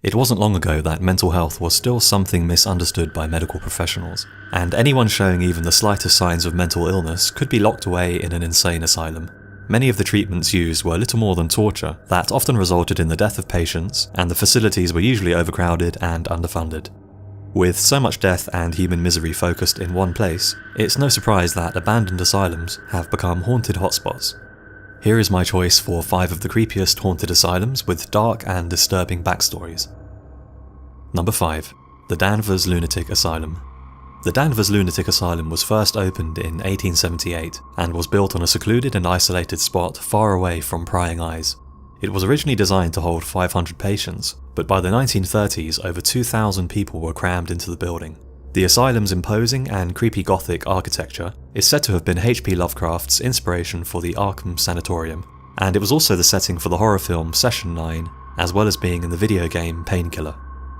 It wasn't long ago that mental health was still something misunderstood by medical professionals, and anyone showing even the slightest signs of mental illness could be locked away in an insane asylum. Many of the treatments used were little more than torture that often resulted in the death of patients, and the facilities were usually overcrowded and underfunded. With so much death and human misery focused in one place, it's no surprise that abandoned asylums have become haunted hotspots. Here is my choice for 5 of the creepiest haunted asylums with dark and disturbing backstories. Number 5. The Danvers Lunatic Asylum. The Danvers Lunatic Asylum was first opened in 1878 and was built on a secluded and isolated spot far away from prying eyes. It was originally designed to hold 500 patients, but by the 1930s over 2,000 people were crammed into the building. The asylum's imposing and creepy Gothic architecture is said to have been H.P. Lovecraft's inspiration for the Arkham Sanatorium, and it was also the setting for the horror film Session 9, as well as being in the video game Painkiller.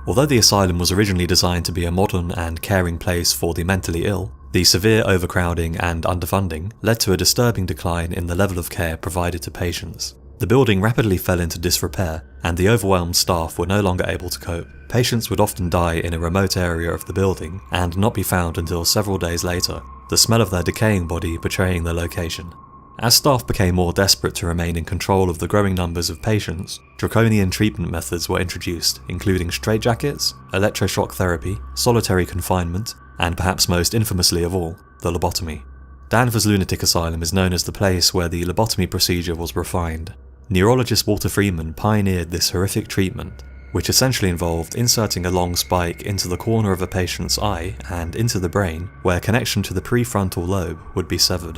Although the asylum was originally designed to be a modern and caring place for the mentally ill, the severe overcrowding and underfunding led to a disturbing decline in the level of care provided to patients. The building rapidly fell into disrepair, and the overwhelmed staff were no longer able to cope. Patients would often die in a remote area of the building and not be found until several days later, the smell of their decaying body betraying their location. As staff became more desperate to remain in control of the growing numbers of patients, draconian treatment methods were introduced, including straitjackets, electroshock therapy, solitary confinement, and perhaps most infamously of all, the lobotomy. Danvers Lunatic Asylum is known as the place where the lobotomy procedure was refined. Neurologist Walter Freeman pioneered this horrific treatment, which essentially involved inserting a long spike into the corner of a patient's eye and into the brain, where connection to the prefrontal lobe would be severed.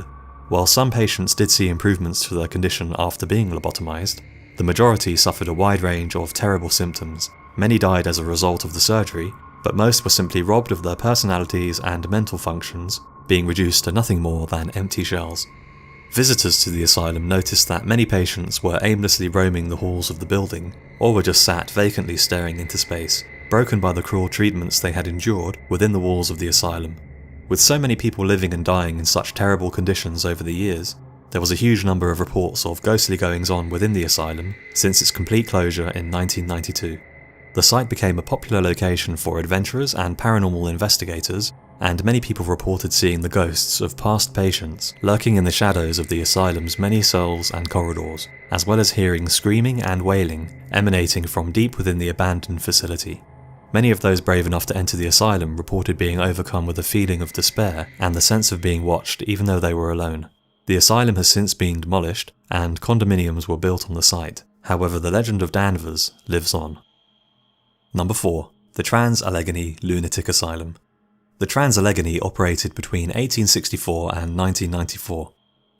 While some patients did see improvements to their condition after being lobotomized, the majority suffered a wide range of terrible symptoms. Many died as a result of the surgery, but most were simply robbed of their personalities and mental functions, being reduced to nothing more than empty shells. Visitors to the asylum noticed that many patients were aimlessly roaming the halls of the building, or were just sat vacantly staring into space, broken by the cruel treatments they had endured within the walls of the asylum. With so many people living and dying in such terrible conditions over the years, there was a huge number of reports of ghostly goings-on within the asylum since its complete closure in 1992. The site became a popular location for adventurers and paranormal investigators, and many people reported seeing the ghosts of past patients lurking in the shadows of the asylum's many cells and corridors, as well as hearing screaming and wailing emanating from deep within the abandoned facility. Many of those brave enough to enter the asylum reported being overcome with a feeling of despair and the sense of being watched even though they were alone. The asylum has since been demolished, and condominiums were built on the site. However, the legend of Danvers lives on. Number 4. The Trans-Allegheny Lunatic Asylum. The Trans-Allegheny operated between 1864 and 1994.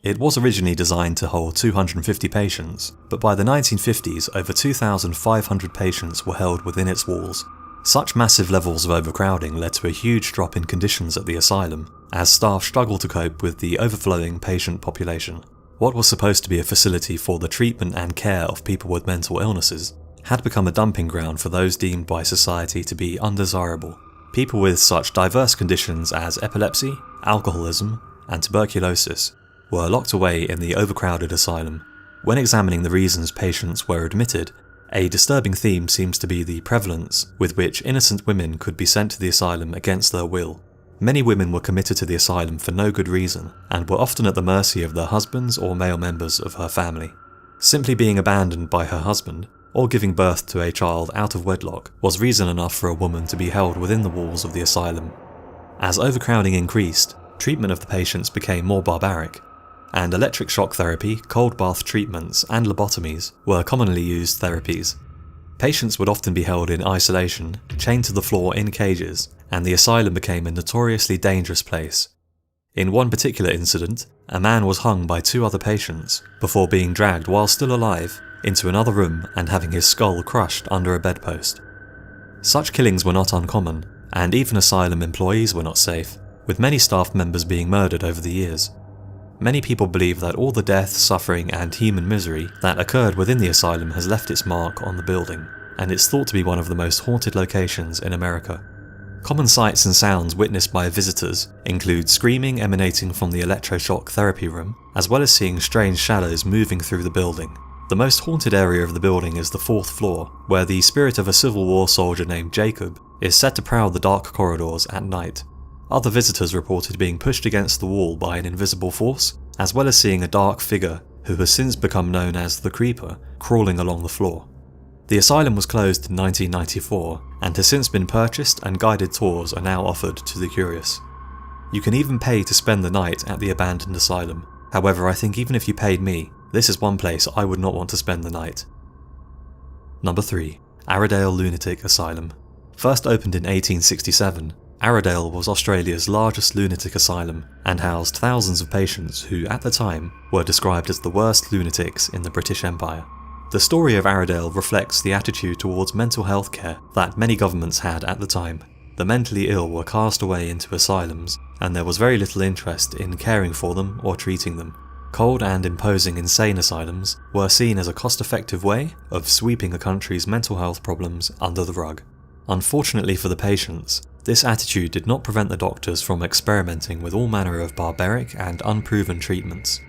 It was originally designed to hold 250 patients, but by the 1950s over 2,500 patients were held within its walls. Such massive levels of overcrowding led to a huge drop in conditions at the asylum, as staff struggled to cope with the overflowing patient population. What was supposed to be a facility for the treatment and care of people with mental illnesses had become a dumping ground for those deemed by society to be undesirable. People with such diverse conditions as epilepsy, alcoholism, and tuberculosis were locked away in the overcrowded asylum. When examining the reasons patients were admitted, a disturbing theme seems to be the prevalence with which innocent women could be sent to the asylum against their will. Many women were committed to the asylum for no good reason, and were often at the mercy of their husbands or male members of her family. Simply being abandoned by her husband, or giving birth to a child out of wedlock, was reason enough for a woman to be held within the walls of the asylum. As overcrowding increased, treatment of the patients became more barbaric, and electric shock therapy, cold bath treatments, and lobotomies were commonly used therapies. Patients would often be held in isolation, chained to the floor in cages, and the asylum became a notoriously dangerous place. In one particular incident, a man was hung by 2 other patients before being dragged while still alive into another room and having his skull crushed under a bedpost. Such killings were not uncommon, and even asylum employees were not safe, with many staff members being murdered over the years. Many people believe that all the death, suffering, and human misery that occurred within the asylum has left its mark on the building, and it's thought to be one of the most haunted locations in America. Common sights and sounds witnessed by visitors include screaming emanating from the electroshock therapy room, as well as seeing strange shadows moving through the building. The most haunted area of the building is the 4th floor, where the spirit of a Civil War soldier named Jacob is said to prowl the dark corridors at night. Other visitors reported being pushed against the wall by an invisible force, as well as seeing a dark figure who has since become known as the Creeper crawling along the floor. The asylum was closed in 1994 and has since been purchased, and guided tours are now offered to the curious. You can even pay to spend the night at the abandoned asylum. However, I think even if you paid me, this is one place I would not want to spend the night. Number 3. Arradale Lunatic Asylum. First opened in 1867, Arradale was Australia's largest lunatic asylum and housed thousands of patients who, at the time, were described as the worst lunatics in the British Empire. The story of Arradale reflects the attitude towards mental health care that many governments had at the time. The mentally ill were cast away into asylums, and there was very little interest in caring for them or treating them. Cold and imposing insane asylums were seen as a cost-effective way of sweeping a country's mental health problems under the rug. Unfortunately for the patients, this attitude did not prevent the doctors from experimenting with all manner of barbaric and unproven treatments.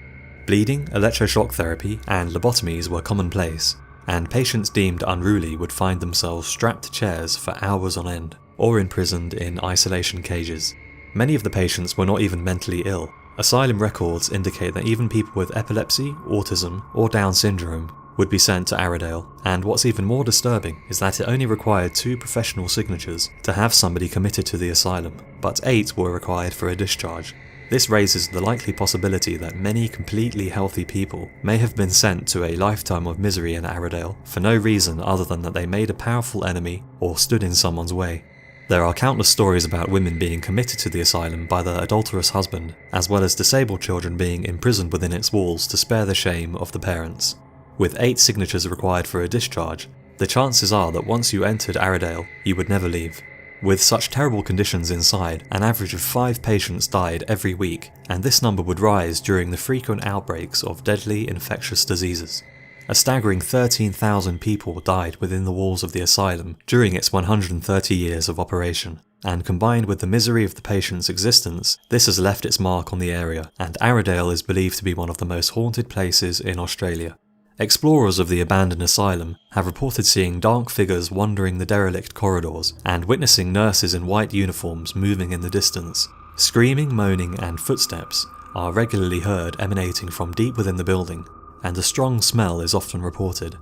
Bleeding, electroshock therapy, and lobotomies were commonplace, and patients deemed unruly would find themselves strapped to chairs for hours on end, or imprisoned in isolation cages. Many of the patients were not even mentally ill. Asylum records indicate that even people with epilepsy, autism, or Down syndrome would be sent to Arradale, and what's even more disturbing is that it only required 2 professional signatures to have somebody committed to the asylum, but 8 were required for a discharge. This raises the likely possibility that many completely healthy people may have been sent to a lifetime of misery in Arradale for no reason other than that they made a powerful enemy or stood in someone's way. There are countless stories about women being committed to the asylum by their adulterous husband, as well as disabled children being imprisoned within its walls to spare the shame of the parents. With 8 signatures required for a discharge, the chances are that once you entered Arradale, you would never leave. With such terrible conditions inside, an average of 5 patients died every week, and this number would rise during the frequent outbreaks of deadly infectious diseases. A staggering 13,000 people died within the walls of the asylum during its 130 years of operation, and combined with the misery of the patient's existence, this has left its mark on the area, and Arradale is believed to be one of the most haunted places in Australia. Explorers of the abandoned asylum have reported seeing dark figures wandering the derelict corridors and witnessing nurses in white uniforms moving in the distance. Screaming, moaning and footsteps are regularly heard emanating from deep within the building, and a strong smell is often reported.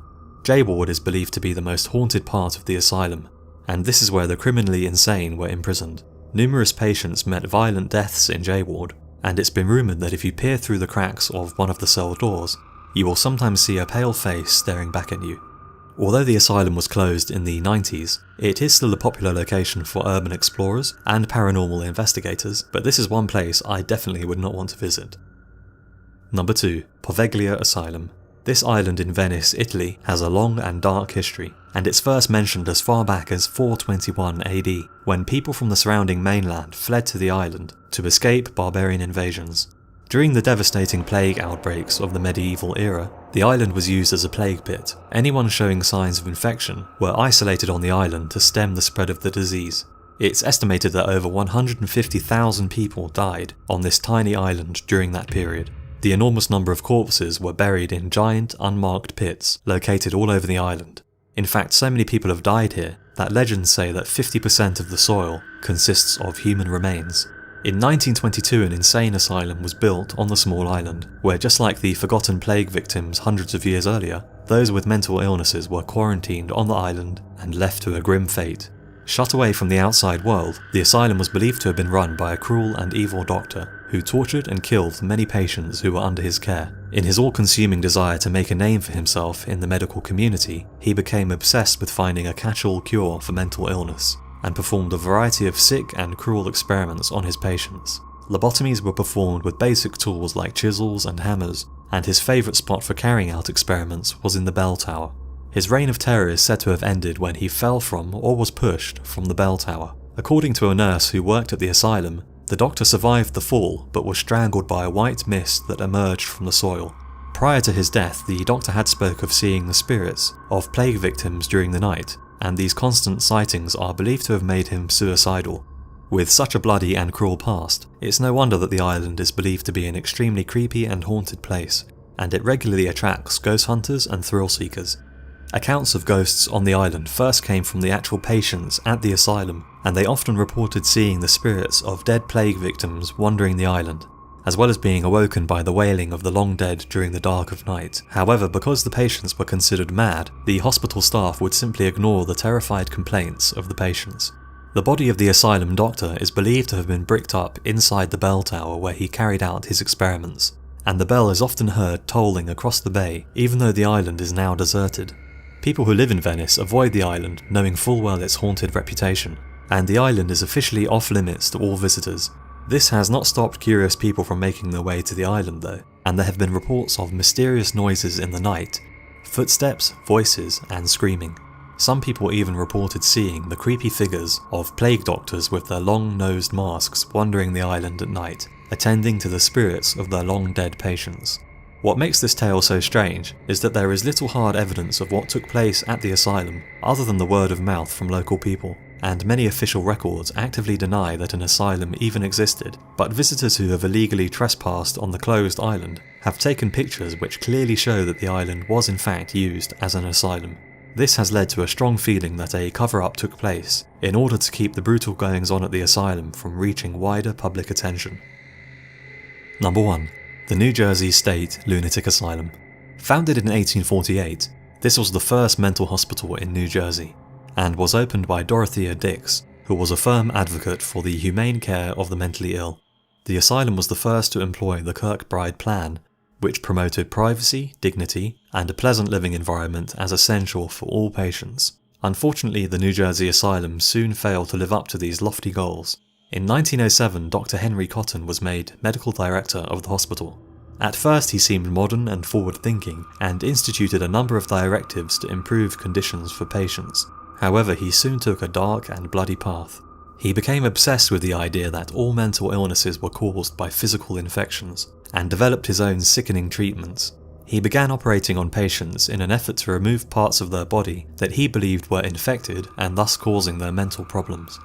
J Ward is believed to be the most haunted part of the asylum, and this is where the criminally insane were imprisoned. Numerous patients met violent deaths in J Ward, and it's been rumoured that if you peer through the cracks of one of the cell doors, you will sometimes see a pale face staring back at you. Although the asylum was closed in the 90s, it is still a popular location for urban explorers and paranormal investigators, but this is one place I definitely would not want to visit. Number 2. Poveglia Asylum. This island in Venice, Italy, has a long and dark history, and it's first mentioned as far back as 421 AD, when people from the surrounding mainland fled to the island to escape barbarian invasions. During the devastating plague outbreaks of the medieval era, the island was used as a plague pit. Anyone showing signs of infection were isolated on the island to stem the spread of the disease. It's estimated that over 150,000 people died on this tiny island during that period. The enormous number of corpses were buried in giant, unmarked pits located all over the island. In fact, so many people have died here that legends say that 50% of the soil consists of human remains. In 1922, an insane asylum was built on the small island, where just like the forgotten plague victims hundreds of years earlier, those with mental illnesses were quarantined on the island and left to a grim fate. Shut away from the outside world, the asylum was believed to have been run by a cruel and evil doctor who tortured and killed many patients who were under his care. In his all-consuming desire to make a name for himself in the medical community, he became obsessed with finding a catch-all cure for mental illness, and performed a variety of sick and cruel experiments on his patients. Lobotomies were performed with basic tools like chisels and hammers, and his favourite spot for carrying out experiments was in the bell tower. His reign of terror is said to have ended when he fell from or was pushed from the bell tower. According to a nurse who worked at the asylum, the doctor survived the fall but was strangled by a white mist that emerged from the soil. Prior to his death, the doctor had spoke of seeing the spirits of plague victims during the night, and these constant sightings are believed to have made him suicidal. With such a bloody and cruel past, it's no wonder that the island is believed to be an extremely creepy and haunted place. and it regularly attracts ghost hunters and thrill seekers. Accounts of ghosts on the island first came from the actual patients at the asylum, and they often reported seeing the spirits of dead plague victims wandering the island, as well as being awoken by the wailing of the long dead during the dark of night. However, because the patients were considered mad, the hospital staff would simply ignore the terrified complaints of the patients. The body of the asylum doctor is believed to have been bricked up inside the bell tower where he carried out his experiments, and the bell is often heard tolling across the bay even though the island is now deserted. People who live in Venice avoid the island, knowing full well its haunted reputation, and the island is officially off limits to all visitors. This has not stopped curious people from making their way to the island though, and there have been reports of mysterious noises in the night, footsteps, voices, and screaming. Some people even reported seeing the creepy figures of plague doctors with their long-nosed masks wandering the island at night, attending to the spirits of their long-dead patients. What makes this tale so strange is that there is little hard evidence of what took place at the asylum other than the word of mouth from local people, and many official records actively deny that an asylum even existed, but visitors who have illegally trespassed on the closed island have taken pictures which clearly show that the island was in fact used as an asylum. This has led to a strong feeling that a cover-up took place in order to keep the brutal goings-on at the asylum from reaching wider public attention. Number 1. The New Jersey State Lunatic Asylum. Founded in 1848, this was the first mental hospital in New Jersey, and was opened by Dorothea Dix, who was a firm advocate for the humane care of the mentally ill. The asylum was the first to employ the Kirkbride Plan, which promoted privacy, dignity, and a pleasant living environment as essential for all patients. Unfortunately, the New Jersey Asylum soon failed to live up to these lofty goals. In 1907, Dr. Henry Cotton was made medical director of the hospital. At first he seemed modern and forward-thinking, and instituted a number of directives to improve conditions for patients. However, he soon took a dark and bloody path. He became obsessed with the idea that all mental illnesses were caused by physical infections, and developed his own sickening treatments. He began operating on patients in an effort to remove parts of their body that he believed were infected and thus causing their mental problems.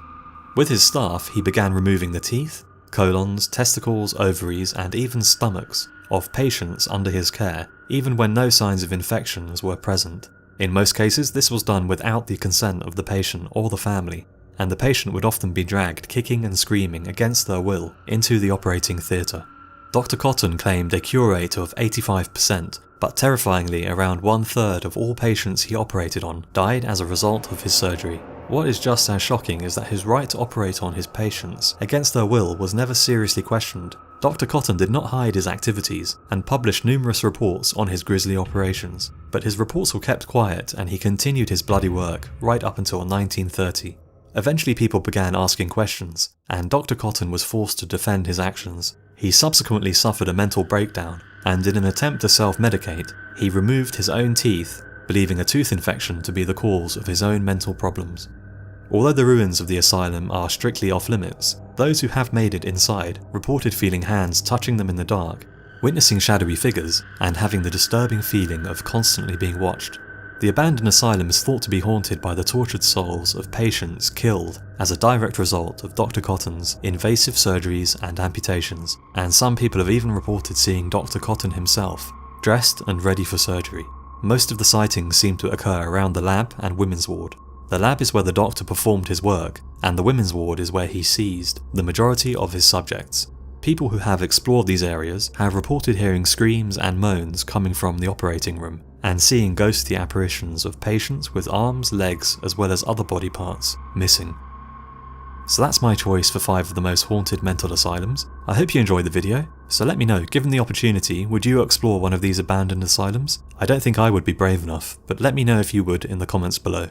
With his staff, he began removing the teeth, colons, testicles, ovaries, and even stomachs of patients under his care, even when no signs of infections were present. In most cases, this was done without the consent of the patient or the family, and the patient would often be dragged kicking and screaming against their will into the operating theatre. Dr. Cotton claimed a cure rate of 85%, but terrifyingly around 1/3 of all patients he operated on died as a result of his surgery. What is just as shocking is that his right to operate on his patients against their will was never seriously questioned. Dr. Cotton did not hide his activities and published numerous reports on his grisly operations, but his reports were kept quiet and he continued his bloody work right up until 1930. Eventually people began asking questions, and Dr. Cotton was forced to defend his actions. He subsequently suffered a mental breakdown, and in an attempt to self-medicate, he removed his own teeth, believing a tooth infection to be the cause of his own mental problems. Although the ruins of the asylum are strictly off-limits, those who have made it inside reported feeling hands touching them in the dark, witnessing shadowy figures, and having the disturbing feeling of constantly being watched. The abandoned asylum is thought to be haunted by the tortured souls of patients killed as a direct result of Dr. Cotton's invasive surgeries and amputations, and some people have even reported seeing Dr. Cotton himself, dressed and ready for surgery. Most of the sightings seem to occur around the lab and women's ward. The lab is where the doctor performed his work, and the women's ward is where he seized the majority of his subjects. People who have explored these areas have reported hearing screams and moans coming from the operating room, and seeing ghostly apparitions of patients with arms, legs, as well as other body parts missing. So that's my choice for 5 of the most haunted mental asylums. I hope you enjoyed the video, so let me know, given the opportunity, would you explore one of these abandoned asylums? I don't think I would be brave enough, but let me know if you would in the comments below.